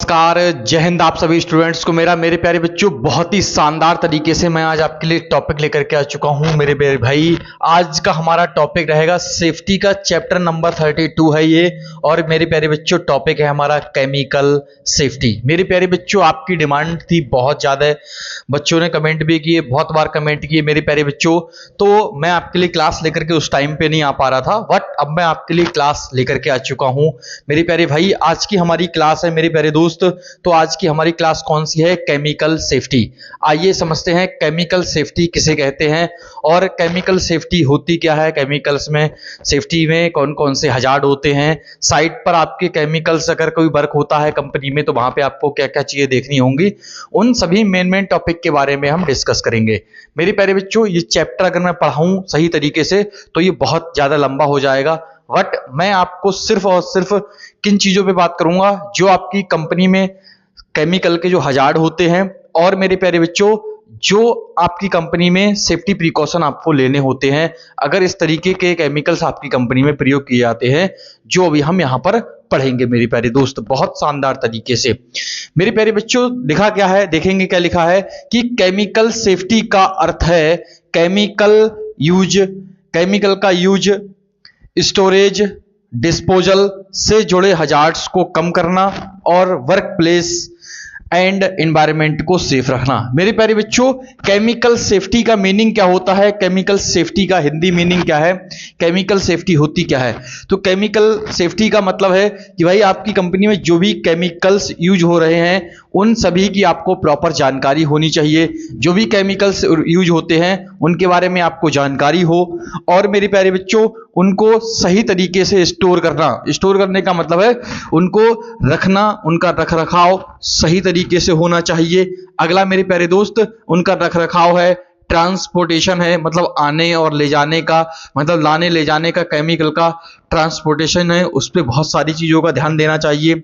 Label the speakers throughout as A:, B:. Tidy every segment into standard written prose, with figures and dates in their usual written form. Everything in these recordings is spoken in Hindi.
A: नमस्कार, जय हिंद आप सभी स्टूडेंट्स को मेरे प्यारे बच्चों, बहुत ही शानदार तरीके से मैं आज आपके लिए टॉपिक लेकर के आ चुका हूं मेरे प्यारे भाई। आज का हमारा टॉपिक रहेगा सेफ्टी का, चैप्टर नंबर 32 है ये। और मेरे प्यारे बच्चों टॉपिक है हमारा केमिकल सेफ्टी। मेरे प्यारे बच्चों आपकी डिमांड थी बहुत ज़्यादा, बच्चों ने कमेंट भी किए, बहुत बार कमेंट किए मेरे प्यारे बच्चों। तो मैं आपके लिए क्लास लेकर के उस टाइम पे नहीं आ पा रहा था, बट अब मैं आपके लिए क्लास लेकर के आ चुका हूँ मेरे प्यारे भाई। आज की हमारी क्लास है मेरे प्यारे दोस्त। तो आज की हमारी क्लास कौन सी है? Chemical safety. आइए समझते हैं केमिकल सेफ्टी किसे कहते हैं और केमिकल सेफ्टी होती क्या है। केमिकल्स में सेफ्टी में कौन कौन से हजार्ड होते हैं, साइट पर आपके केमिकल्स अगर कोई वर्क होता है कंपनी में तो वहां पे आपको क्या क्या चीजें देखनी होंगी, उन सभी मेन टॉपिक के बारे में हम डिस्कस करेंगे मेरे प्यारे बच्चों। ये चैप्टर अगर मैं पढ़ाऊं सही तरीके से तो ये बहुत ज्यादा लंबा हो जाएगा, बट मैं आपको सिर्फ और सिर्फ किन चीजों पे बात करूंगा जो आपकी कंपनी में केमिकल के जो हजार्ड होते हैं, और मेरे प्यारे बच्चों जो आपकी कंपनी में सेफ्टी प्रिकॉशन आपको लेने होते हैं अगर इस तरीके के केमिकल्स आपकी कंपनी में प्रयोग किए जाते हैं, जो अभी हम यहां पर पढ़ेंगे मेरे प्यारे दोस्त बहुत शानदार तरीके से। मेरे प्यारे बच्चों लिखा क्या है, देखेंगे क्या लिखा है कि केमिकल सेफ्टी का अर्थ है केमिकल का यूज, स्टोरेज, डिस्पोजल से जुड़े हजार्ड्स को कम करना और वर्क प्लेस एंड एनवायरनमेंट को सेफ रखना। मेरे प्यारे बच्चों केमिकल सेफ्टी का मीनिंग क्या होता है, केमिकल सेफ्टी का हिंदी मीनिंग क्या है, केमिकल सेफ्टी होती क्या है? तो केमिकल सेफ्टी का मतलब है कि भाई आपकी कंपनी में जो भी केमिकल्स यूज हो रहे हैं उन सभी की आपको प्रॉपर जानकारी होनी चाहिए। जो भी केमिकल्स यूज होते हैं उनके बारे में आपको जानकारी हो, और मेरे प्यारे बच्चों उनको सही तरीके से स्टोर करने का मतलब है उनको रखना, उनका रखरखाव सही तरीके से होना चाहिए। अगला मेरे प्यारे दोस्त उनका रखरखाव है, ट्रांसपोर्टेशन है, मतलब आने और ले जाने का, मतलब लाने ले जाने का केमिकल का ट्रांसपोर्टेशन है, उस पर बहुत सारी चीजों का ध्यान देना चाहिए।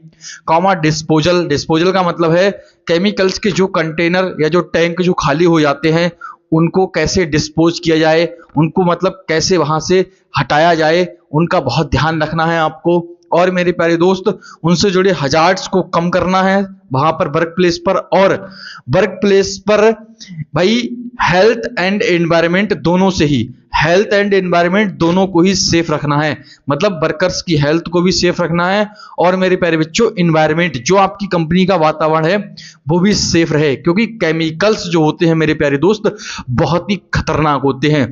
A: डिस्पोजल का मतलब है केमिकल्स के जो कंटेनर या जो टैंक जो खाली हो जाते हैं उनको कैसे डिस्पोज किया जाए, उनको मतलब कैसे वहां से हटाया जाए, उनका बहुत ध्यान रखना है आपको। और मेरे प्यारे दोस्त उनसे जुड़े हजार्ड्स को कम करना है वहां पर वर्क प्लेस पर भाई हेल्थ एंड एनवायरनमेंट दोनों को ही सेफ रखना है, मतलब वर्कर्स की हेल्थ को भी सेफ रखना है और मेरे प्यारे बच्चों एनवायरनमेंट जो आपकी कंपनी का वातावरण है वो भी सेफ रहे, क्योंकि केमिकल्स जो होते हैं मेरे प्यारे दोस्त बहुत ही खतरनाक होते हैं।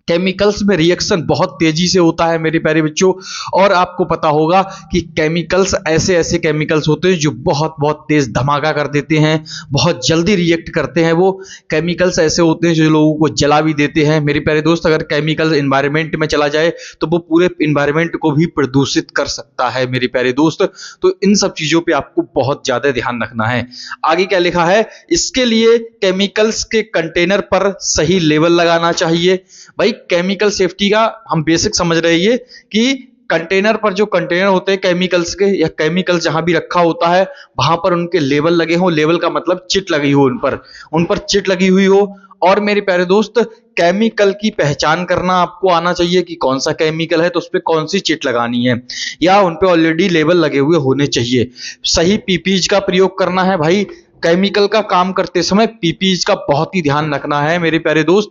A: केमिकल्स में रिएक्शन बहुत तेजी से होता है मेरे प्यारे बच्चों, और आपको पता होगा कि केमिकल्स ऐसे केमिकल्स होते हैं जो बहुत तेज धमाका कर देते हैं, बहुत जल्दी रिएक्ट करते हैं। वो केमिकल्स ऐसे होते हैं जो लोगों को जला भी देते हैं मेरे प्यारे दोस्त। अगर केमिकल एनवायरनमेंट में चला जाए तो वो पूरे एनवायरनमेंट को भी प्रदूषित कर सकता है मेरे प्यारे दोस्त। तो इन सब चीजों पे आपको बहुत ज्यादा ध्यान रखना है। आगे क्या लिखा है, इसके लिए केमिकल्स के कंटेनर पर सही लेवल लगाना चाहिए। भाई केमिकल सेफ्टी का हम बेसिक समझ रहे हैं कि कंटेनर पर जो कंटेनर होते हैं केमिकल्स के, या केमिकल जहां भी रखा होता है वहां पर उनके लेवल लगे हो। लेवल का मतलब चिट लगी हो, उन पर चिट लगी हुई हो। और मेरे प्यारे दोस्त केमिकल की पहचान करना आपको आना चाहिए कि कौन सा केमिकल है तो उस पर कौन सी चिट लगानी है, या उन पे ऑलरेडी लेवल लगे हुए होने चाहिए। सही पीपीज का प्रयोग करना है। भाई केमिकल का काम करते समय पीपीज का बहुत ही ध्यान रखना है मेरे प्यारे दोस्त,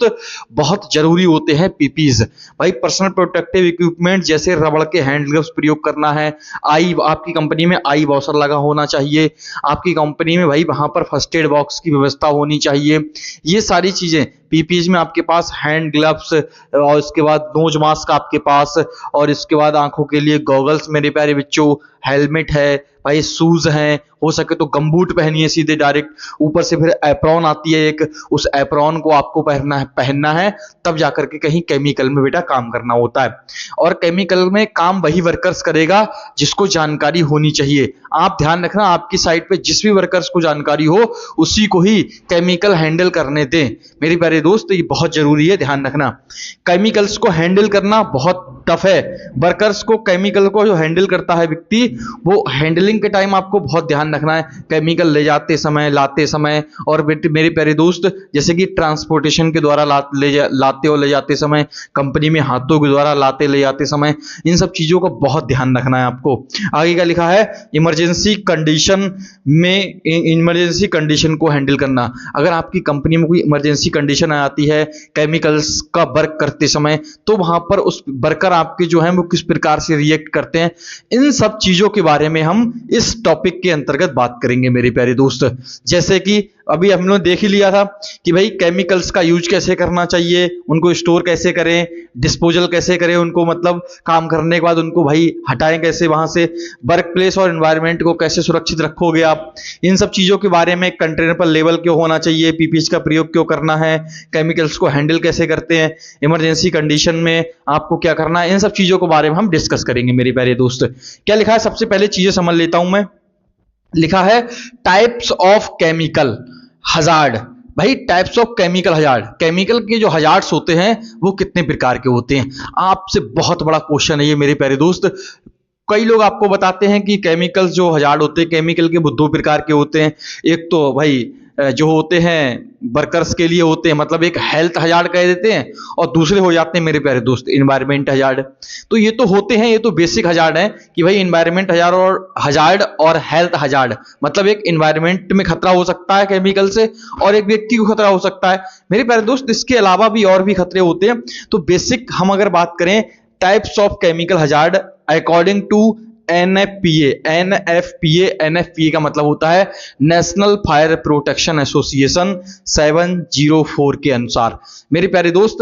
A: बहुत जरूरी होते हैं पीपीज। भाई पर्सनल प्रोटेक्टिव इक्विपमेंट जैसे रबड़ के हैंड ग्लव्स प्रयोग करना है। आपकी कंपनी में आई वॉशर लगा होना चाहिए। आपकी कंपनी में भाई वहां पर फर्स्ट एड बॉक्स की व्यवस्था होनी चाहिए। ये सारी चीजें पीपीज में आपके पास हैंड ग्लव्स, और इसके बाद नोज मास्क आपके पास, और इसके बाद आंखों के लिए गॉगल्स मेरे प्यारे बच्चों, हेलमेट है भाई, शूज हैं, हो सके तो गमबूट पहनिए सीधे डायरेक्ट। ऊपर से फिर एप्रॉन आती है एक, उस एप्रॉन को आपको पहनना है तब जाकर के कहीं केमिकल में बेटा काम करना होता है। और केमिकल में काम वही वर्कर्स करेगा जिसको जानकारी होनी चाहिए। आप ध्यान रखना आपकी साइट पे जिस भी वर्कर्स को जानकारी हो उसी को ही केमिकल हैंडल करने दें मेरे प्यारे दोस्त, ये बहुत जरूरी है ध्यान रखना। केमिकल्स को हैंडल करना बहुत टफ है। वर्कर्स को, केमिकल को जो हैंडल करता है व्यक्ति, वो हैंडलिंग के टाइम आपको बहुत ध्यान रखना है, केमिकल ले जाते समय, लाते समय, और मेरे प्यारे दोस्त जैसे कि ट्रांसपोर्टेशन के द्वारा लाते और ले जाते समय, कंपनी में हाथों के द्वारा लाते ले जाते समय, इन सब चीजों का बहुत ध्यान रखना है आपको। आगे क्या लिखा है, इमरजेंसी कंडीशन में, इमरजेंसी कंडीशन को हैंडल करना। अगर आपकी कंपनी में कोई इमरजेंसी कंडीशन आ जाती है केमिकल्स का वर्क करते समय, तो वहां पर उस वर्कर आपके जो है वो किस प्रकार से रिएक्ट करते हैं, इन सब चीजों के बारे में हम इस टॉपिक के अंतर्गत बात करेंगे मेरे प्यारे दोस्त। जैसे कि अभी हम लोग देख ही लिया था कि भाई केमिकल्स का यूज कैसे करना चाहिए, उनको स्टोर कैसे करें, डिस्पोजल कैसे करें उनको, मतलब काम करने के बाद उनको भाई हटाएं कैसे वहां से, वर्क प्लेस और एनवायरनमेंट को कैसे सुरक्षित रखोगे आप, इन सब चीजों के बारे में, कंटेनर पर लेवल क्यों होना चाहिए, पीपीएच का प्रयोग क्यों करना है, केमिकल्स को हैंडल कैसे करते हैं, इमरजेंसी कंडीशन में आपको क्या करना है, इन सब चीजों के बारे में हम डिस्कस करेंगे मेरे प्यारे दोस्त। क्या लिखा है, सबसे पहले चीजें समझ लेता हूं मैं। लिखा है टाइप्स ऑफ केमिकल हजार्ड। भाई types of chemical hazard, chemical के जो हजार्ड्स होते हैं वो कितने प्रकार के होते हैं, आपसे बहुत बड़ा क्वेश्चन है ये मेरे प्यारे दोस्त। कई लोग आपको बताते हैं कि केमिकल्स जो हजार्ड होते हैं, केमिकल के वो दो प्रकार के होते हैं। एक तो भाई जो होते हैं वर्कर्स के लिए होते हैं, मतलब एक हेल्थ हजार्ड कह देते हैं, और दूसरे हो जाते हैं मेरे प्यारे दोस्त एनवायरमेंट हजार्ड। तो ये तो होते हैं, ये तो बेसिक हजार्ड है कि भाई एनवायरमेंट हजार्ड और हेल्थ हजार्ड, मतलब एक एनवायरमेंट में खतरा हो सकता है केमिकल से और एक व्यक्ति को खतरा हो सकता है मेरे प्यारे दोस्त। इसके अलावा भी और भी खतरे होते हैं। तो बेसिक हम अगर बात करें types of chemical hazard according to NFPA का मतलब होता है नेशनल फायर प्रोटेक्शन एसोसिएशन 704 के अनुसार। मेरे प्यारे दोस्त,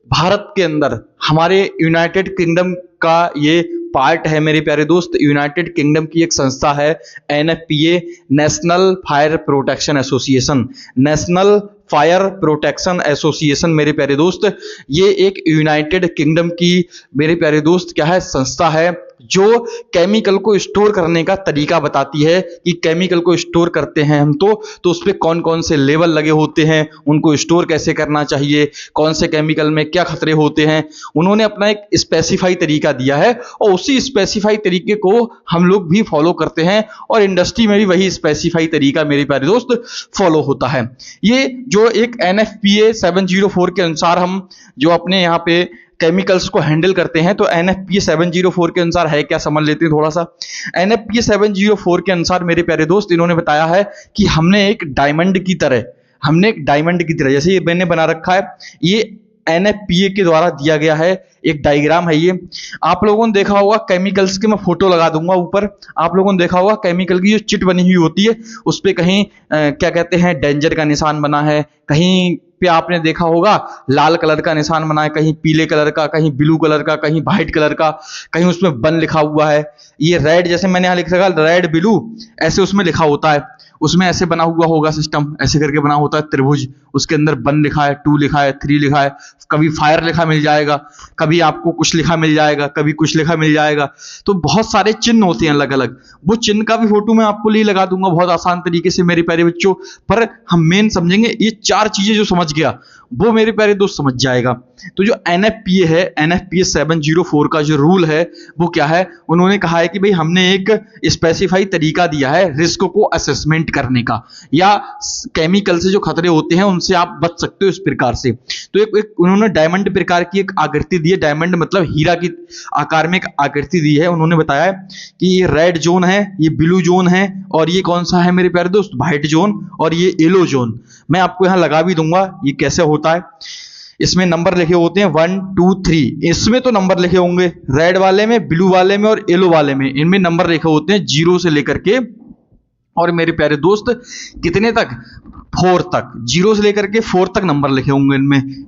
A: भारत के अंदर हमारे यूनाइटेड किंगडम का ये पार्ट है मेरे प्यारे दोस्त। यूनाइटेड किंगडम की एक संस्था है NFPA, national fire protection association, national fire protection association मेरे प्यारे दोस्त। ये एक यूनाइटेड किंगडम की मेरे प्यारे दोस्त क्या है, संस्था है जो केमिकल को स्टोर करने का तरीका बताती है कि केमिकल को स्टोर करते हैं हम तो उस पर कौन कौन से लेवल लगे होते हैं, उनको स्टोर कैसे करना चाहिए, कौन से केमिकल में क्या खतरे होते हैं। उन्होंने अपना एक स्पेसिफाई तरीका दिया है और उसी स्पेसिफाई तरीके को हम लोग भी फॉलो करते हैं और इंडस्ट्री में भी वही स्पेसिफाई तरीका मेरे प्यारे दोस्त फॉलो होता है। ये जो एक एनएफपीए 704 के अनुसार हम जो अपने यहाँ पे केमिकल्स को हैंडल करते हैं, तो एनएफपीए 704 के अनुसार है क्या समझ लेते हैं थोड़ा सा। एनएफपीए 704 के अनुसार मेरे प्यारे दोस्त इन्होंने बताया है कि हमने एक डायमंड की तरह, जैसे ये मैंने बना रखा है, ये एनएफपीए के द्वारा दिया गया है एक डायग्राम है। ये आप लोगों ने देखा होगा केमिकल्स के, मैं फोटो लगा दूंगा ऊपर, आप लोगों ने देखा होगा केमिकल की जो चिट बनी हुई होती है उस पे कहीं क्या कहते हैं डेंजर का निशान बना है, कहीं पे आपने देखा होगा लाल कलर का निशान बना है, कहीं पीले कलर का, कहीं ब्लू कलर का, कहीं व्हाइट कलर का, कहीं उसमें वन लिखा हुआ है। ये रेड, जैसे मैंने यहाँ लिख रखा रेड ब्लू, ऐसे उसमें लिखा होता है, उसमें ऐसे बना हुआ होगा सिस्टम, ऐसे करके बना होता है त्रिभुज, उसके अंदर 1 लिखा है, 2 लिखा है, 3 लिखा है, कभी फायर लिखा मिल जाएगा, कभी आपको कुछ लिखा मिल जाएगा, कभी कुछ लिखा मिल जाएगा। तो बहुत सारे चिन्ह होते हैं अलग अलग, वो चिन्ह का भी फोटो मैं आपको लिए लगा दूंगा बहुत आसान तरीके से मेरे प्यारे बच्चों। पर हम मेन समझेंगे ये 4 चीजें, जो समझ गया वो मेरे प्यारे दोस्त समझ जाएगा। तो जो एनएफपीए है, एनएफपीए 704 का जो रूल है वो क्या है, उन्होंने कहा है कि भाई हमने एक स्पेसिफाई तरीका दिया है रिस्क को असेसमेंट करने का, या केमिकल से जो खतरे होते हैं उनसे आप बच सकते हो इस प्रकार से। तो एक उन्होंने डायमंड प्रकार की एक आकृति दी है, डायमंड मतलब हीरा की आकार में एक आकृति दी है। उन्होंने बताया कि ये रेड जोन है, ये ब्लू जोन है, और ये कौन सा है मेरे प्यारे दोस्त, व्हाइट जोन, और ये येलो जोन। मैं आपको यहां लगा भी दूंगा ये कैसे होता है। इसमें नंबर लिखे होते हैं 1 2 3, इसमें तो नंबर लिखे होंगे रेड वाले में, ब्लू वाले में और येलो वाले में, इनमें नंबर लिखे होते हैं 0 से लेकर के, और मेरे प्यारे दोस्त कितने तक, 4 तक, 0 से लेकर के 4 तक नंबर लिखे होंगे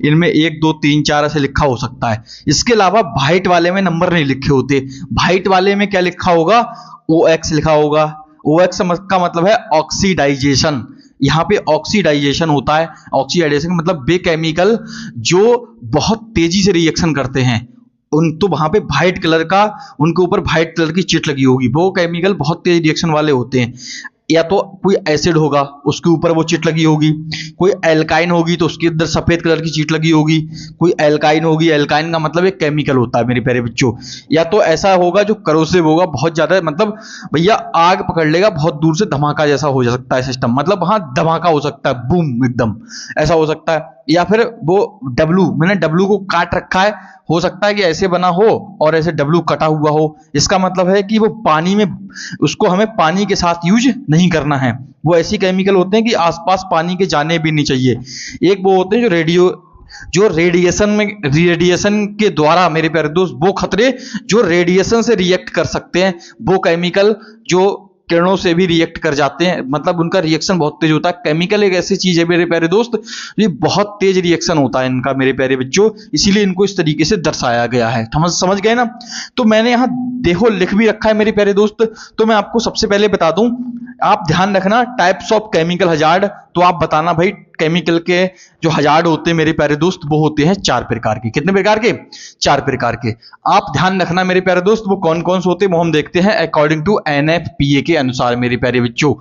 A: इनमें 1 2 3 4 ऐसे लिखा हो सकता है। इसके अलावा व्हाइट वाले में नंबर नहीं लिखे होते। व्हाइट वाले में क्या लिखा होगा, OX लिखा होगा। OX का मतलब है ऑक्सीडाइजेशन, यहाँ पे ऑक्सीडाइजेशन होता है। ऑक्सीडाइजेशन मतलब वे केमिकल जो बहुत तेजी से रिएक्शन करते हैं, तो वहां पे व्हाइट कलर का, उनके ऊपर व्हाइट कलर की चिट लगी होगी, वो केमिकल बहुत तेज रिएक्शन वाले होते हैं। या तो कोई एसिड होगा उसके ऊपर वो चिट लगी होगी, कोई एल्काइन होगी तो उसके अंदर सफेद कलर की चिट लगी होगी, कोई एल्काइन होगी, एल्काइन का मतलब एक केमिकल होता है मेरे प्यारे बच्चों। या तो ऐसा होगा जो करोसिव होगा, बहुत ज्यादा मतलब भैया आग पकड़ लेगा, बहुत दूर से धमाका जैसा हो जा सकता है सिस्टम, मतलब हाँ धमाका हो सकता है, बूम एकदम ऐसा हो सकता है। या फिर वो डब्लू, मैंने डब्लू को काट रखा है, हो सकता है कि ऐसे बना हो और ऐसे डब्लू कटा हुआ हो, इसका मतलब है कि वो पानी में, उसको हमें पानी के साथ यूज नहीं करना है। वो ऐसी केमिकल होते हैं कि आसपास पानी के जाने भी नहीं चाहिए। एक वो होते हैं जो रेडिएशन के द्वारा मेरे प्यारे दोस्त, वो खतरे जो रेडिएशन से रिएक्ट कर सकते हैं, वो केमिकल जो किरणों से भी रिएक्ट कर जाते हैं, मतलब उनका रिएक्शन बहुत तेज होता है। केमिकल एक ऐसी चीज है मेरे प्यारे दोस्त, ये बहुत तेज रिएक्शन होता है इनका मेरे प्यारे बच्चों, इसीलिए इनको इस तरीके से दर्शाया गया है। समझ गए ना। तो मैंने यहाँ देखो लिख भी रखा है मेरे प्यारे दोस्त, तो मैं आपको सबसे पहले बता दूं, आप ध्यान रखना टाइप्स ऑफ केमिकल हजार्ड, तो आप बताना भाई केमिकल के जो हजार्ड होते हैं मेरे प्यारे दोस्त वो होते हैं 4 प्रकार के। कितने प्रकार के? 4 प्रकार के। आप ध्यान रखना मेरे प्यारे दोस्त, वो कौन कौन से होते हैं वो हम देखते हैं अकॉर्डिंग टू NFPA के अनुसार मेरे प्यारे बच्चों।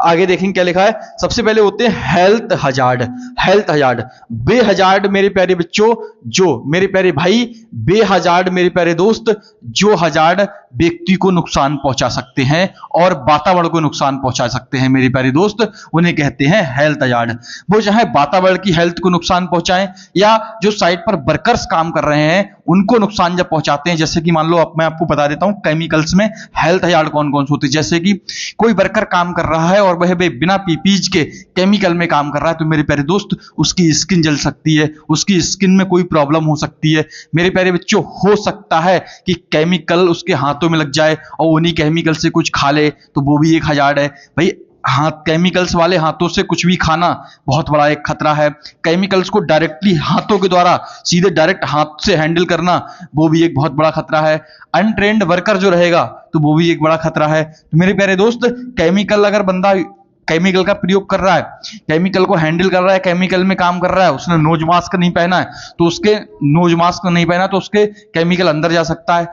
A: आगे देखेंगे क्या लिखा है। सबसे पहले होते हैं हेल्थ हजार्ड। हेल्थ हजार्ड, बेहजार्ड मेरे प्यारे बच्चों, जो मेरे प्यारे भाई बेहजार्ड मेरे प्यारे दोस्त, जो हजार्ड व्यक्ति को नुकसान पहुंचा सकते हैं और वातावरण को नुकसान पहुंचा सकते हैं मेरे प्यारे दोस्त, उन्हें कहते हैं हेल्थ हजार्ड। वो चाहे वातावरण की हेल्थ को नुकसान पहुंचाएं या जो साइट पर वर्कर्स काम कर रहे हैं उनको नुकसान जब पहुंचाते हैं, जैसे कि मान लो, अब मैं आपको बता देता हूं केमिकल्स में हेल्थ हजार्ड कौन कौन से होते हैं। जैसे कि कोई वर्कर काम कर रहा है और वह बिना पीपीज के केमिकल में काम कर रहा है, तो मेरे प्यारे दोस्त उसकी स्किन जल सकती है, उसकी स्किन में कोई प्रॉब्लम हो सकती है मेरे प्यारे बच्चों। हो सकता है कि केमिकल उसके हाथों में लग जाए और उन्हीं केमिकल से कुछ खा ले, तो वो भी एक हजार्ड है भाई। हाथ, केमिकल्स वाले हाथों से कुछ भी खाना बहुत बड़ा एक खतरा है। केमिकल्स को डायरेक्टली हाथों के द्वारा सीधे डायरेक्ट हाथ से हैंडल करना, वो भी एक बहुत बड़ा खतरा है। अनट्रेन्ड वर्कर जो रहेगा तो वो भी एक बड़ा खतरा है। तो मेरे प्यारे दोस्त, केमिकल अगर बंदा केमिकल का प्रयोग कर रहा है, केमिकल को हैंडल कर रहा है, केमिकल में काम कर रहा है, उसने नोज मास्क नहीं पहना है तो उसके केमिकल अंदर जा सकता है।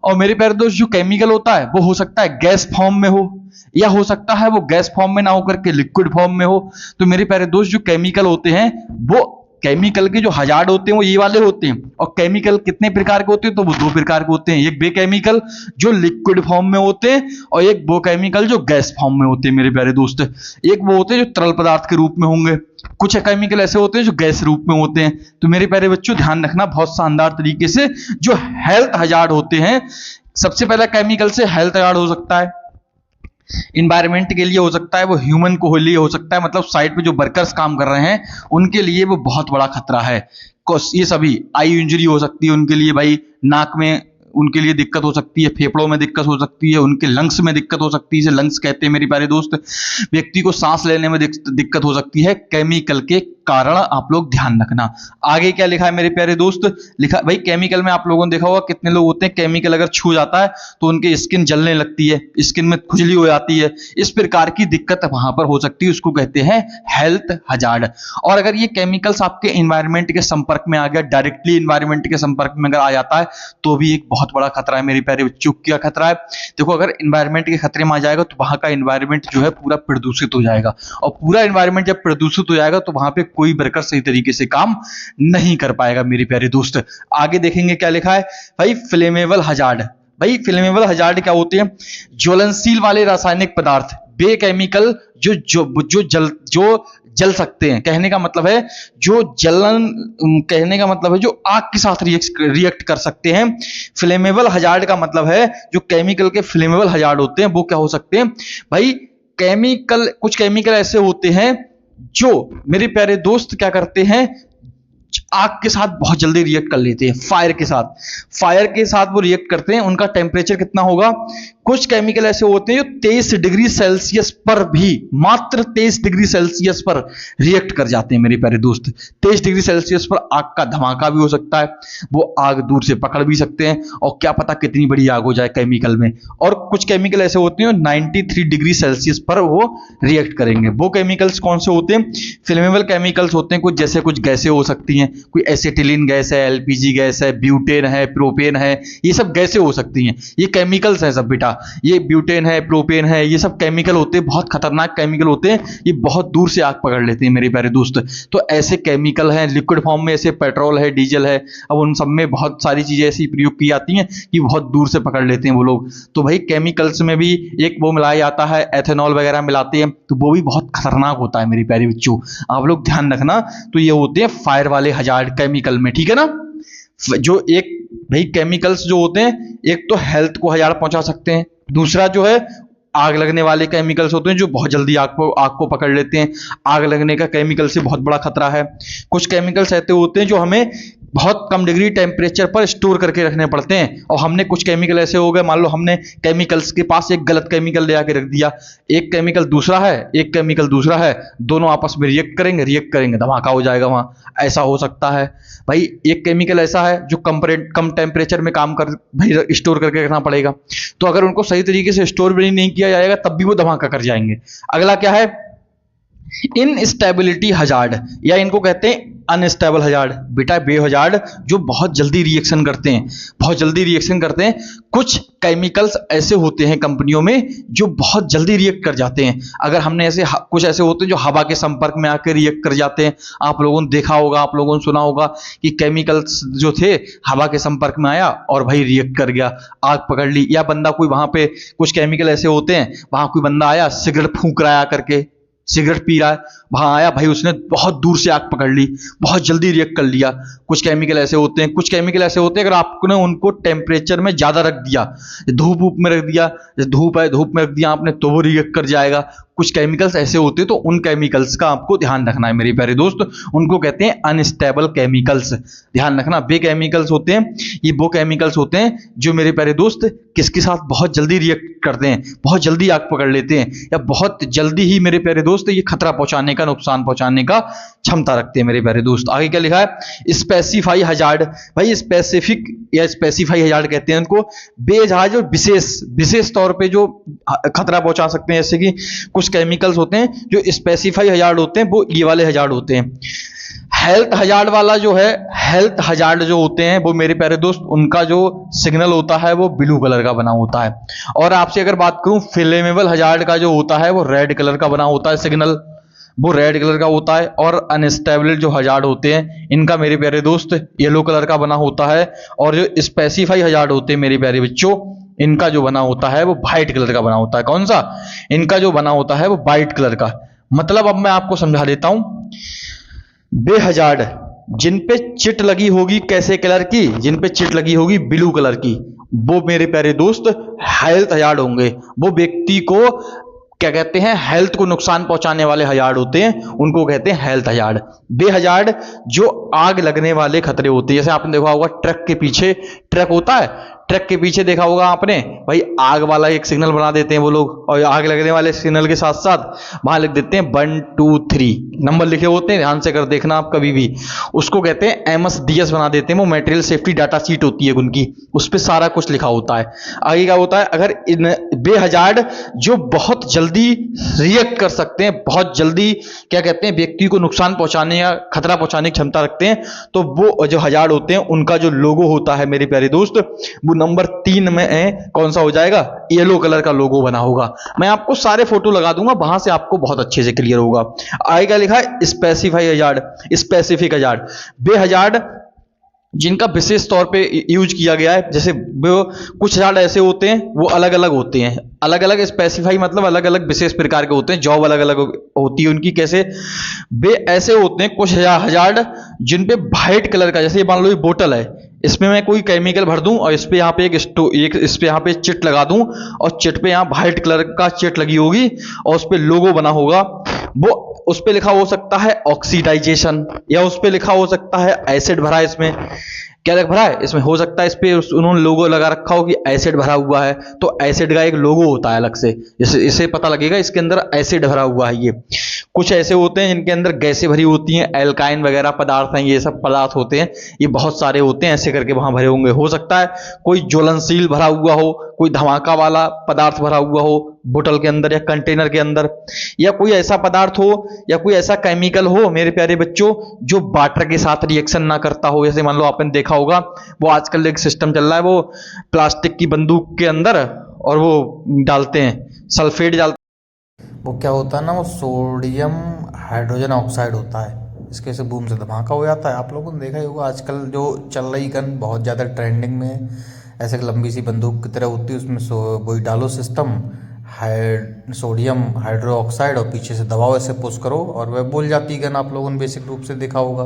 A: और मेरे प्यारे दोस्त, जो केमिकल होता है वो हो सकता है गैस फॉर्म में हो, या हो सकता है वो गैस फॉर्म में ना होकर के लिक्विड फॉर्म में हो। तो मेरे प्यारे दोस्त, जो केमिकल होते हैं वो केमिकल के जो हजार्ड होते हैं वो ये वाले होते हैं। और केमिकल कितने प्रकार के होते हैं? तो वो 2 प्रकार के होते हैं। एक वे केमिकल जो लिक्विड फॉर्म में होते हैं और एक वो केमिकल जो गैस फॉर्म में होते हैं मेरे प्यारे दोस्त। एक वो होते हैं जो तरल पदार्थ के रूप में होंगे, कुछ केमिकल ऐसे होते हैं जो गैस रूप में होते हैं। तो मेरे प्यारे बच्चों ध्यान रखना बहुत शानदार तरीके से, जो हेल्थ हजार्ड होते हैं, सबसे पहला केमिकल से हेल्थ हजार्ड हो सकता है, इन्वायरमेंट के लिए हो सकता है, वो ह्यूमन को लिए हो सकता है, मतलब साइट पे जो वर्कर्स काम कर रहे हैं उनके लिए वो बहुत बड़ा खतरा है। ये सभी आई इंजरी हो सकती है उनके लिए भाई, नाक में उनके लिए दिक्कत हो सकती है, फेफड़ों में दिक्कत हो सकती है, उनके लंग्स में दिक्कत हो सकती है, इसे लंग्स कहते हैं मेरे प्यारे दोस्त। व्यक्ति को सांस लेने में दिक्कत हो सकती है केमिकल के कारण, आप लोग ध्यान रखना। आगे क्या लिखा है मेरे प्यारे दोस्त, लिखा भाई केमिकल में आप लोगों ने देखा होगा कितने लोग होते हैं केमिकल अगर छू जाता है तो उनकी स्किन जलने लगती है, स्किन में खुजली हो जाती है, इस प्रकार की दिक्कत वहां पर हो सकती है, उसको कहते हैं हेल्थ हजार्ड। और अगर ये केमिकल्स आपके एनवायरनमेंट के संपर्क में आ गया, डायरेक्टली एनवायरनमेंट के संपर्क में अगर आ जाता है तो भी एक बहुत बड़ा खतरा है मेरे प्यारे बच्चों। क्या खतरा है? देखो, अगर एनवायरनमेंट के खतरे में आ जाएगा तो वहां का एनवायरनमेंट जो है पूरा प्रदूषित हो जाएगा, और पूरा एनवायरनमेंट जब प्रदूषित हो जाएगा तो वहां पे कोई वर्कर सही तरीके से काम नहीं कर पाएगा मेरे प्यारे दोस्त। आगे देखेंगे क्या लिखा है भाई, फ्लेमेबल हजार्ड। भाई फ्लेमेबल हजार्ड क्या होते हैं? ज्वलनशील वाले रासायनिक पदार्थ, वे केमिकल जो जल सकते हैं। कहने का मतलब है जो आग के साथ रिएक्ट कर सकते हैं। फ्लेमेबल हजार्ड का मतलब है जो केमिकल के फ्लेमेबल हजार्ड होते हैं वो क्या हो सकते हैं भाई? कुछ केमिकल ऐसे होते हैं जो मेरे प्यारे दोस्त क्या करते हैं, आग के साथ बहुत जल्दी रिएक्ट कर लेते हैं। फायर के साथ वो रिएक्ट करते हैं। उनका टेम्परेचर कितना होगा? कुछ केमिकल ऐसे होते हैं जो 23 डिग्री सेल्सियस पर भी, मात्र 23 डिग्री सेल्सियस पर रिएक्ट कर जाते हैं मेरे प्यारे दोस्त। 23 डिग्री सेल्सियस पर आग का धमाका भी हो सकता है, वो आग दूर से पकड़ भी सकते हैं, और क्या पता कितनी बड़ी आग हो जाए केमिकल में। और कुछ केमिकल ऐसे होते हैं 93 डिग्री सेल्सियस पर वो रिएक्ट करेंगे। वो केमिकल्स कौन से होते हैं? फ्लेमेबल केमिकल्स होते हैं। कुछ गैसें हो सकती हैं, कोई एसिटिलीन गैस है, एलपीजी गैस है, ब्यूटेन है, प्रोपेन है, ये सब गैसें हो सकती हैं। ये केमिकल्स हैं सब बेटा, ये ब्यूटेन है, प्रोपेन है, ये सब केमिकल होते हैं, बहुत खतरनाक केमिकल होते हैं, ये बहुत दूर से आग पकड़ लेते हैं मेरे प्यारे दोस्त। तो ऐसे केमिकल हैं लिक्विड फॉर्म में, ऐसे पेट्रोल है, डीजल है, अब उन सब में बहुत सारी चीजें ऐसी प्रयोग की जाती हैं कि बहुत दूर से पकड़ लेते हैं वो लोग। तो भाई केमिकल्स में भी एक वो मिलाया जाता है, एथेनॉल वगैरह मिलाते हैं, तो वो भी बहुत खतरनाक होता है मेरे प्यारे बच्चों, आप लोग ध्यान रखना। तो ये होते हैं फायर वाले हजार्ड केमिकल में, ठीक है ना। जो एक भाई केमिकल्स जो होते हैं, एक तो हेल्थ को हजार्ड पहुंचा सकते हैं, दूसरा जो है आग लगने वाले केमिकल्स होते हैं जो बहुत जल्दी आग को पकड़ लेते हैं। आग लगने का केमिकल से बहुत बड़ा खतरा है। कुछ केमिकल्स ऐसे होते हैं जो हमें बहुत कम डिग्री टेम्परेचर पर स्टोर करके रखने पड़ते हैं, और हमने कुछ केमिकल ऐसे हो गए, मान लो हमने केमिकल्स के पास एक गलत केमिकल ले आके रख दिया, एक केमिकल दूसरा है, एक केमिकल दूसरा है, दोनों आपस में रिएक्ट करेंगे, धमाका हो जाएगा वहां, ऐसा हो सकता है। भाई एक केमिकल ऐसा है जो कम टेम्परेचर में काम कर भाई स्टोर करके रखना पड़ेगा, तो अगर उनको सही तरीके से स्टोर भी नहीं किया जाएगा तब भी वो धमाका कर जाएंगे। अगला क्या है, इनस्टेबिलिटी हजार्ड, या इनको कहते हैं अनस्टेबल हजार्ड। बेटा बे हजार्ड जो बहुत जल्दी रिएक्शन करते हैं, बहुत जल्दी रिएक्शन करते हैं। कुछ केमिकल्स ऐसे होते हैं कंपनियों में जो बहुत जल्दी रिएक्ट कर जाते हैं। अगर हमने ऐसे कुछ ऐसे होते हैं जो हवा के संपर्क में आकर रिएक्ट कर जाते हैं। आप लोगों ने देखा होगा, आप लोगों ने सुना होगा कि केमिकल्स जो थे हवा के संपर्क में आया और भाई रिएक्ट कर गया, आग पकड़ ली। या बंदा कोई वहां पे कुछ केमिकल ऐसे होते हैं, वहां कोई बंदा आया सिगरेट फूंक रहा है करके, सिगरेट पी रहा है, वहां आया भाई उसने बहुत दूर से आग पकड़ ली, बहुत जल्दी रिएक्ट कर लिया। कुछ केमिकल ऐसे होते हैं, कुछ केमिकल ऐसे होते हैं अगर आपने उनको टेम्परेचर में ज्यादा रख दिया, धूप में रख दिया, धूप है धूप में रख दिया आपने, तो वो रिएक्ट कर जाएगा। कुछ केमिकल्स ऐसे होते हैं, तो उन केमिकल्स का आपको ध्यान रखना है मेरे प्यारे दोस्त, उनको कहते हैं अनस्टेबल केमिकल्स। ध्यान रखना, वे केमिकल्स होते हैं, ये वो केमिकल्स होते हैं जो मेरे प्यारे दोस्त किसके साथ बहुत जल्दी रिएक्ट करते हैं, बहुत जल्दी आग पकड़ लेते हैं, या बहुत जल्दी ही मेरे प्यारे दोस्त ये खतरा पहुंचाने का, नुकसान पहुंचाने का क्षमता रखते हैं मेरे प्यारे दोस्त। आगे क्या लिखा है, स्पेसिफाई हजार्ड। भाई स्पेसिफिक या स्पेसिफाई हजार्ड कहते हैं उनको, बेजहाज और विशेष तौर पे जो खतरा पहुंचा सकते हैं। जैसे कि कुछ केमिकल्स होते हैं जो स्पेसिफाई हजार्ड होते हैं, वो ये वाले हजार्ड होते हैं। हेल्थ हजार्ड वाला जो है, हेल्थ हजार्ड जो होते हैं वो मेरे प्यारे दोस्त, उनका जो सिग्नल होता है वो ब्लू कलर का बना होता है। और आपसे अगर बात करूं फ्लेमेबल हजार्ड का जो होता है वो रेड कलर का बना होता है, सिग्नल वो रेड कलर का होता है। और अनस्टेबल जो हजार्ड होते हैं इनका मेरे प्यारे दोस्त येलो कलर का बना होता है। और जो स्पेसिफाई हजार्ड होते हैं मेरे प्यारे बच्चों, इनका जो बना होता है वो व्हाइट कलर का बना होता है। कौन सा, इनका जो बना होता है वो व्हाइट कलर का। मतलब अब मैं आपको समझा देता हूं, बेहजार्ड जिन पे चिट लगी होगी कैसे कलर की, जिन पे चिट लगी होगी ब्लू कलर की, वो मेरे प्यारे दोस्त हेल्थ हजार्ड होंगे। वो व्यक्ति को क्या कहते हैं, हेल्थ को नुकसान पहुंचाने वाले हजार्ड होते हैं, उनको कहते हैं हेल्थ हजार्ड। बेहजार्ड जो आग लगने वाले खतरे होते हैं, जैसे आपने देखा होगा ट्रक के पीछे, ट्रक होता है, ट्रक के पीछे देखा होगा आपने, भाई आग वाला एक सिग्नल बना देते हैं वो लोग, और आग लगने वाले सिग्नल के साथ साथ वहां लिख देते हैं 1 2 3 नंबर लिखे होते हैं, ध्यान से कर देखना आप कभी भी। उसको कहते हैं MSDS बना देते हैं, वो मटेरियल सेफ्टी डाटा शीट होती है उनकी, उस पर सारा कुछ लिखा होता है। आगे क्या होता है, अगर इन बेहजार्ड जो बहुत जल्दी रिएक्ट कर सकते हैं, बहुत जल्दी क्या कहते हैं व्यक्ति को नुकसान पहुंचाने या खतरा पहुंचाने की क्षमता रखते हैं, तो वो जो हजार्ड होते हैं उनका जो लोगो होता है मेरे प्यारे दोस्त, वो नंबर 3 में कौन सा हो जाएगा, येलो कलर का लोगो बना होगा। मैं आपको सारे फोटो लगा दूंगा, वहां से आपको बहुत अच्छे से क्लियर होगा। आगे क्या लिखा है, स्पेसिफाई हजार्ड, स्पेसिफिक हजार्ड, बेहजार्ड जिनका विशेष तौर पे यूज किया गया है। जैसे वो कुछ हजार्ड ऐसे होते हैं वो अलग अलग होते हैं, अलग अलग स्पेसिफाई मतलब अलग अलग विशेष प्रकार के होते हैं, जॉब अलग अलग होती है उनकी। कैसे, वे ऐसे होते हैं कुछ हजार्ड जिन पे व्हाइट कलर का, जैसे मान लो ये बोतल है, इसमें मैं कोई केमिकल भर दूं और इस पे यहाँ पे एक इस पे यहाँ पे चिट लगा दूं, और चिट पे यहाँ व्हाइट कलर का चिट लगी होगी और उस पे लोगो बना होगा। वो उस पे लिखा हो सकता है ऑक्सीडाइजेशन, या उस पे लिखा हो सकता है एसिड भरा है, इसमें क्या भरा है, इसमें हो सकता है इस पे उन्होंने लोगो लगा रखा हो कि एसिड भरा हुआ है, तो एसिड का एक लोगो होता है अलग से, इसे पता लगेगा इसके अंदर एसिड भरा हुआ है। ये कुछ ऐसे होते हैं जिनके अंदर गैसें भरी होती हैं, एल्काइन वगैरह पदार्थ हैं, ये सब पदार्थ होते हैं, ये बहुत सारे होते हैं, ऐसे करके वहां भरे होंगे। हो सकता है कोई ज्वलनशील भरा हुआ हो, कोई धमाका वाला पदार्थ भरा हुआ हो बोतल के अंदर या कंटेनर के अंदर, या कोई ऐसा पदार्थ हो या कोई ऐसा केमिकल हो मेरे प्यारे बच्चों जो वाटर के साथ रिएक्शन ना करता हो। जैसे मान लो आपने देखा होगा वो आजकल एक सिस्टम चल रहा है, वो प्लास्टिक की बंदूक के अंदर और वो डालते हैं, सल्फेट डालते
B: वो क्या होता है ना, वो सोडियम हाइड्रोजन ऑक्साइड होता है, इसके से बूम से धमाका हो जाता है। आप लोगों ने देखा ही होगा आजकल जो चल रही गन बहुत ज़्यादा ट्रेंडिंग में है, ऐसे एक लंबी सी बंदूक की तरह होती है, उसमें वही डालो सिस्टम सोडियम हाइड्रो ऑक्साइड और पीछे से दबाओ, ऐसे पुश करो और वह बोल जाती है गन। आप लोगों ने बेसिक रूप से देखा होगा,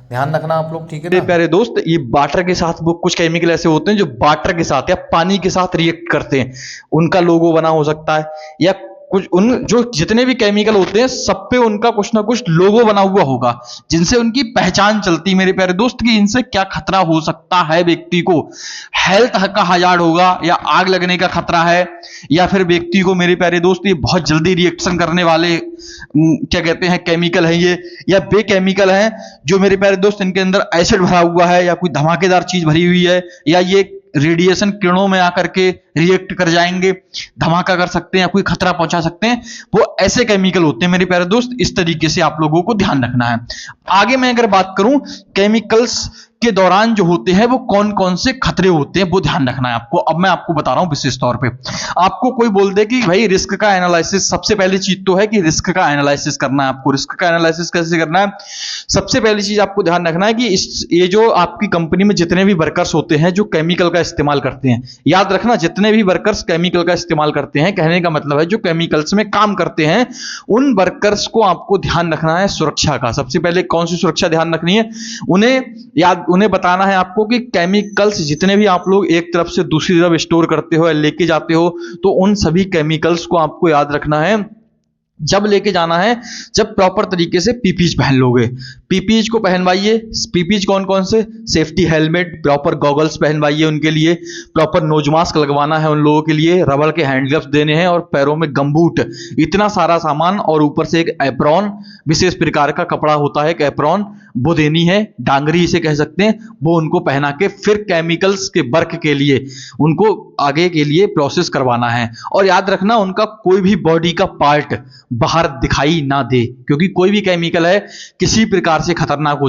B: ध्यान रखना आप लोग, ठीक है
A: मेरे
B: ना।
A: प्यारे दोस्त। ये वाटर के साथ वो कुछ केमिकल ऐसे होते हैं जो वाटर के साथ या पानी के साथ रिएक्ट करते हैं, उनका लोगो बना हो सकता है, या कुछ उन जो जितने भी केमिकल होते हैं सब पे उनका कुछ ना कुछ लोगो बना हुआ होगा, जिनसे उनकी पहचान चलती है मेरे प्यारे दोस्त कि इनसे क्या खतरा हो सकता है व्यक्ति को। हेल्थ का हजार्ड होगा, या आग लगने का खतरा है, या फिर व्यक्ति को मेरे प्यारे दोस्त ये बहुत जल्दी रिएक्शन करने वाले क्या कहते हैं केमिकल है ये, या वे केमिकल हैं जो मेरे प्यारे दोस्त इनके अंदर एसिड भरा हुआ है, या कोई धमाकेदार चीज भरी हुई है, या ये रेडिएशन किरणों में आकर के रिएक्ट कर जाएंगे, धमाका कर सकते हैं या कोई खतरा पहुंचा सकते हैं, वो ऐसे केमिकल होते हैं मेरे प्यारे दोस्त। इस तरीके से आप लोगों को ध्यान रखना है। आगे मैं अगर बात करूं केमिकल्स के दौरान जो होते हैं वो कौन कौन से खतरे होते हैं वो ध्यान रखना है आपको। अब मैं आपको बता रहा हूं विशेष तौर पे। आपको कोई बोल दे कि भाई रिस्क का एनालिसिस, सबसे पहली चीज तो है कि रिस्क का एनालिसिस करना है आपको। रिस्क का एनालिसिस कैसे करना है? सबसे पहली चीज आपको ध्यान रखना है कि ये जो आपकी कंपनी में जितने भी वर्कर्स होते हैं जो केमिकल का इस्तेमाल करते हैं, याद रखना जितने भी वर्कर्स केमिकल का इस्तेमाल करते हैं, कहने का मतलब है जो केमिकल्स में काम करते हैं, उन वर्कर्स को आपको ध्यान रखना है सुरक्षा का। सबसे पहले कौन सी सुरक्षा ध्यान रखनी है? उन्हें बताना है आपको कि केमिकल्स जितने भी आप लोग एक तरफ से दूसरी तरफ स्टोर करते हो या लेके जाते हो, तो उन सभी केमिकल्स को आपको याद रखना है जब लेके जाना है, जब प्रॉपर तरीके से पीपीज पहन लोगे। पीपीज को पहनवाइए। पीपीज कौन कौन से? सेफ्टी हेलमेट, प्रॉपर गॉगल्स पहनवाइए उनके लिए, प्रॉपर नोज मास्क लगवाना है उन लोगों के लिए, रबर के हैंड ग्लव्स देने हैं और पैरों में गमबूट, इतना सारा सामान, और ऊपर से एक एप्रॉन, विशेष प्रकार का कपड़ा होता है एक एप्रॉन, वो देनी है, डांगरी इसे कह सकते हैं, वो उनको पहना के फिर केमिकल्स के वर्क के लिए उनको आगे के लिए प्रोसेस करवाना है। और याद रखना उनका कोई भी बॉडी का पार्ट बाहर दिखाई ना दे, क्योंकि कोई भी केमिकल है किसी प्रकार से खतरनाक हो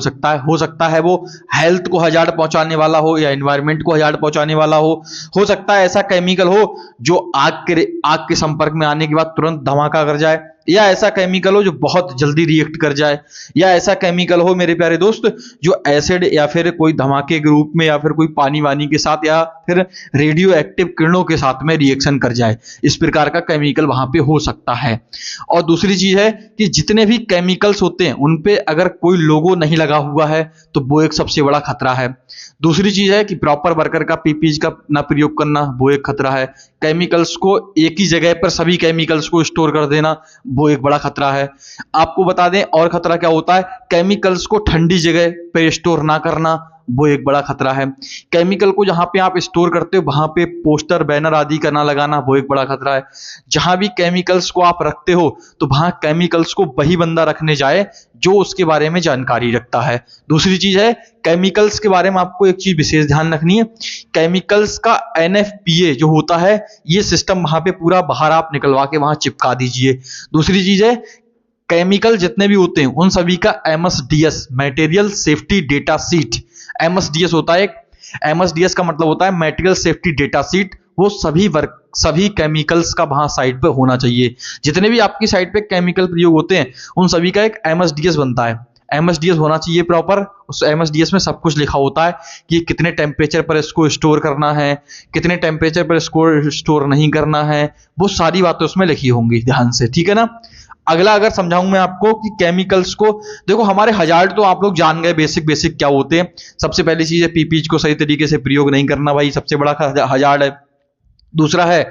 A: सकता है वो हेल्थ को हजार्ड पहुंचाने वाला हो या एनवायरनमेंट को हजार्ड पहुंचाने वाला हो सकता है ऐसा केमिकल हो जो आग के संपर्क में आने के बाद तुरंत धमाका कर जाए, या ऐसा केमिकल हो जो बहुत जल्दी रिएक्ट कर जाए, या ऐसा केमिकल हो मेरे प्यारे दोस्त जो एसिड या फिर कोई धमाके के रूप में या फिर कोई पानी वानी के साथ या फिर रेडियो एक्टिव किरणों के साथ में रिएक्शन कर जाए। इस प्रकार का केमिकल वहां पे हो सकता है। और दूसरी चीज है कि जितने भी केमिकल्स होते हैं उन पे अगर कोई लोगो नहीं लगा हुआ है तो वो एक सबसे बड़ा खतरा है। दूसरी चीज है कि प्रॉपर वर्कर का पीपीज का ना प्रयोग करना, वो एक खतरा है। केमिकल्स को एक ही जगह पर सभी केमिकल्स को स्टोर कर देना, वो एक बड़ा खतरा है। आपको बता दें और खतरा क्या होता है, केमिकल्स को ठंडी जगह पे स्टोर ना करना, वो एक बड़ा खतरा है। केमिकल को जहां पे आप स्टोर करते हो वहां पे पोस्टर बैनर आदि का ना लगाना, वो एक बड़ा खतरा है। जहां भी केमिकल्स को आप रखते हो तो वहां केमिकल्स को वही बंदा रखने जाए जो उसके बारे में जानकारी रखता है। दूसरी चीज है केमिकल्स के बारे में आपको एक चीज विशेष ध्यान रखनी है, केमिकल्स का एनएफपीए जो होता है ये सिस्टम वहां पे पूरा बाहर आप निकलवा के वहां चिपका दीजिए। दूसरी चीज है केमिकल जितने भी होते हैं उन सभी का MSDS, material safety data sheet, MSDS होता है। एमएसडीएस का मतलब होता है मटेरियल सेफ्टी डेटा शीट, वो सभी केमिकल्स का वहां साइट पे होना चाहिए। जितने भी आपकी साइट पे केमिकल प्रयोग होते हैं उन सभी का एक एमएसडीएस बनता है, एमएसडीएस होना चाहिए प्रॉपर। उस एमएसडीएस में सब कुछ लिखा होता है कि कितने टेम्परेचर पर इसको स्टोर करना है, कितने टेम्परेचर पर इसको स्टोर नहीं करना है, वो सारी बातें उसमें लिखी होंगी ध्यान से, ठीक है ना। अगला अगर समझाऊं मैं आपको कि केमिकल्स को देखो, हमारे हजार्ड तो आप लोग जान गए बेसिक क्या होते हैं। सबसे पहली चीज है पीपीज को सही तरीके से प्रयोग नहीं करना, भाई सबसे बड़ा हजार्ड है। दूसरा है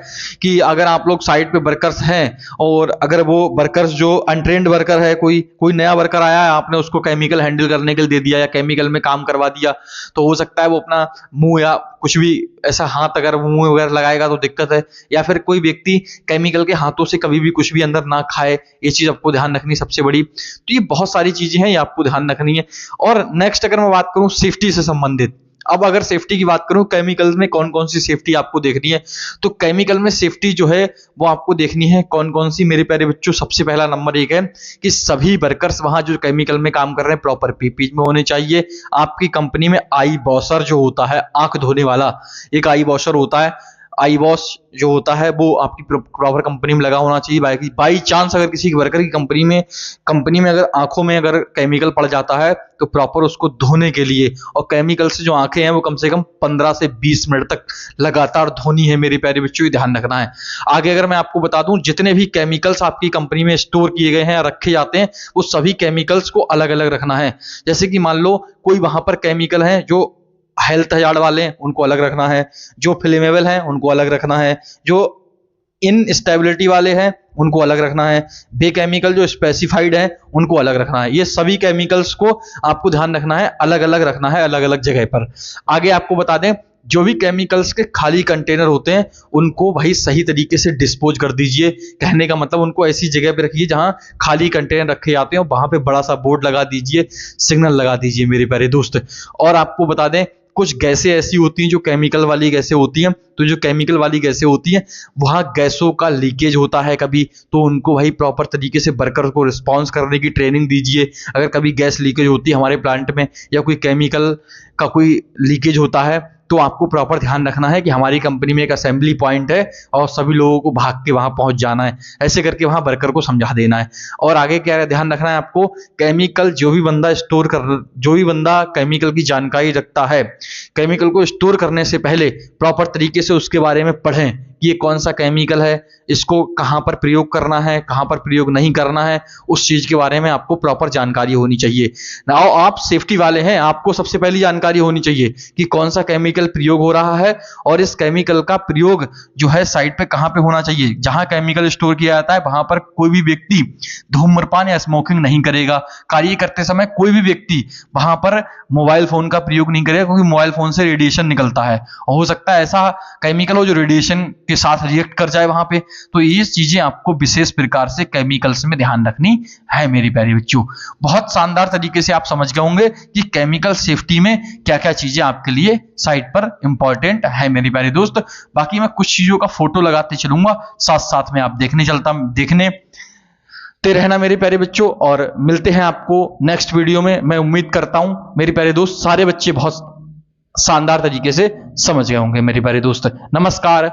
A: कि अगर आप लोग साइट पे वर्कर्स हैं और अगर वो वर्कर्स जो अनट्रेंड वर्कर है, कोई नया वर्कर आया है, आपने उसको केमिकल हैंडल करने के लिए दे दिया या केमिकल में काम करवा दिया, तो हो सकता है वो अपना मुंह या कुछ भी ऐसा हाथ अगर वो मुंह वगैरह लगाएगा तो दिक्कत है, या फिर कोई व्यक्ति केमिकल के हाथों से कभी भी कुछ भी अंदर ना खाए, ये चीज आपको ध्यान रखनी सबसे बड़ी। तो ये बहुत सारी चीजें हैं, ये आपको ध्यान रखनी है। और नेक्स्ट अगर मैं बात करूं सेफ्टी से संबंधित, अब अगर सेफ्टी की बात करूं केमिकल्स में कौन कौन सी सेफ्टी आपको देखनी है, तो केमिकल में सेफ्टी जो है वो आपको देखनी है कौन कौन सी मेरे प्यारे बच्चों। सबसे पहला नंबर एक है कि सभी वर्कर्स वहां जो केमिकल में काम कर रहे हैं प्रॉपर पीपीई में होने चाहिए। आपकी कंपनी में आई वॉशर जो होता है, आंख धोने वाला एक आई वॉशर होता है, आई वॉश जो होता है वो आपकी प्रॉपर कंपनी में लगा होना चाहिए। बाई चांस अगर किसी वर्कर की कंपनी में अगर आंखों में अगर केमिकल पड़ जाता है तो प्रॉपर उसको धोने के लिए, और केमिकल से जो आंखें हैं वो कम से कम 15 से 20 मिनट तक लगातार धोनी है मेरे प्यारे बच्चों, ये ध्यान रखना है। आगे अगर मैं आपको बता दूं, जितने भी केमिकल्स आपकी कंपनी में स्टोर किए गए हैं या रखे जाते हैं वो सभी केमिकल्स को अलग अलग रखना है। जैसे कि मान लो कोई वहां पर केमिकल है जो हेल्थ हजार्ड वाले हैं उनको अलग रखना है, जो फ्लेमेबल हैं उनको अलग रखना है, जो इनस्टेबिलिटी वाले हैं उनको अलग रखना है, बे केमिकल जो स्पेसिफाइड है उनको अलग रखना है। ये सभी केमिकल्स को आपको ध्यान रखना है, अलग अलग रखना है, अलग अलग जगह पर। आगे आपको बता दें, जो भी केमिकल्स के खाली कंटेनर होते हैं उनको भाई सही तरीके से डिस्पोज कर दीजिए। कहने का मतलब उनको ऐसी जगह पे रखिए जहां खाली कंटेनर रखे जाते हैं, वहां पे बड़ा सा बोर्ड लगा दीजिए, सिग्नल लगा दीजिए मेरे प्यारे दोस्त। और आपको बता दें, कुछ गैसें ऐसी होती हैं जो केमिकल वाली गैसें होती हैं, तो जो केमिकल वाली गैसें होती हैं वहां गैसों का लीकेज होता है कभी, तो उनको भाई प्रॉपर तरीके से वर्कर को रिस्पॉन्स करने की ट्रेनिंग दीजिए। अगर कभी गैस लीकेज होती है हमारे प्लांट में या कोई केमिकल का कोई लीकेज होता है तो आपको प्रॉपर ध्यान रखना है कि हमारी कंपनी में एक असेंबली पॉइंट है और सभी लोगों को भाग के वहां पहुंच जाना है, ऐसे करके वहां वर्कर को समझा देना है। और आगे क्या ध्यान रखना है आपको, केमिकल जो भी बंदा केमिकल की जानकारी रखता है, केमिकल को स्टोर करने से पहले प्रॉपर तरीके से उसके बारे में पढ़ें कि ये कौन सा केमिकल है, इसको कहां पर प्रयोग करना है, कहां पर प्रयोग नहीं करना है, उस चीज के बारे में आपको प्रॉपर जानकारी होनी चाहिए। नाउ आप सेफ्टी वाले हैं, आपको सबसे पहली जानकारी होनी चाहिए कि कौन सा केमिकल प्रयोग हो रहा है और इस केमिकल का प्रयोग जो है साइट पे कहां पे होना चाहिए। जहां केमिकल स्टोर किया जाता है वहां पर कोई भी व्यक्ति धूम्रपान या स्मोकिंग नहीं करेगा। कार्य करते समय कोई भी व्यक्ति वहां पर मोबाइल फोन का प्रयोग नहीं करेगा, क्योंकि मोबाइल फोन से रेडिएशन निकलता है और हो सकता है ऐसा केमिकल हो जो रेडिएशन के साथ रिएक्ट कर जाए वहां पे। तो ये चीजें आपको विशेष प्रकार से केमिकल्स में ध्यान रखनी है मेरे प्यारे बच्चों। बहुत शानदार तरीके से आप समझ गए होंगे कि केमिकल सेफ्टी में क्या क्या चीजें आपके लिए साइट पर इंपॉर्टेंट है मेरे प्यारे दोस्त। बाकी मैं कुछ चीजों का फोटो लगाते चलूंगा, साथ साथ में आप देखने रहना मेरे प्यारे बच्चों, और मिलते हैं आपको नेक्स्ट वीडियो में। मैं उम्मीद करता हूं मेरे प्यारे दोस्त सारे बच्चे बहुत शानदार तरीके से समझ गए होंगे मेरे प्यारे दोस्त। नमस्कार।